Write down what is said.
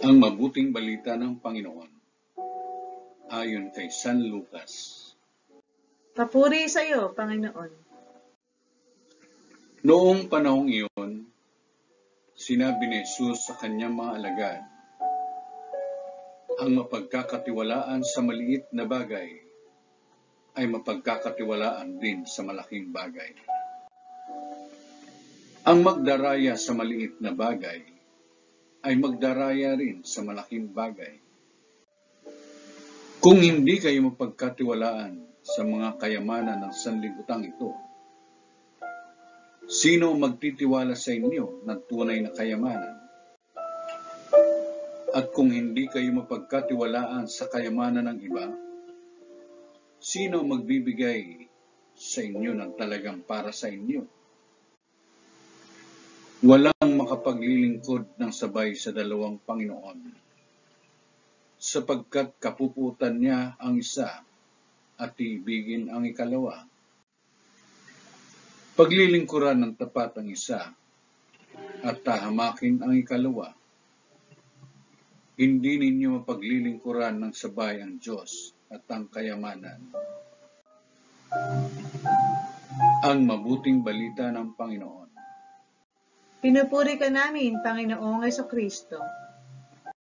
Ang mabuting balita ng Panginoon ayon kay San Lucas. Papuri sa iyo, Panginoon. Noong panahong iyon, sinabi ni Jesus sa kanyang mga alagad, ang mapagkakatiwalaan sa maliit na bagay ay mapagkakatiwalaan din sa malaking bagay. Ang magdaraya sa maliit na bagay ay magdaraya rin sa malaking bagay. Kung hindi kayo mapagkatiwalaan sa mga kayamanan ng sanlibutan ito, sino magtitiwala sa inyo ng tunay na kayamanan? At kung hindi kayo mapagkatiwalaan sa kayamanan ng iba, sino magbibigay sa inyo ng talagang para sa inyo? Walang makapaglilingkod ng sabay sa dalawang Panginoon, sapagkat kapuputan niya ang isa at iibigin ang ikalawa. Paglilingkuran ng tapat ang isa at tahamakin ang ikalawa. Hindi ninyo mapaglilingkuran ng sabay ang Diyos at ang kayamanan. Ang mabuting balita ng Panginoon. Pinupuri ka namin, Panginoong Jesucristo.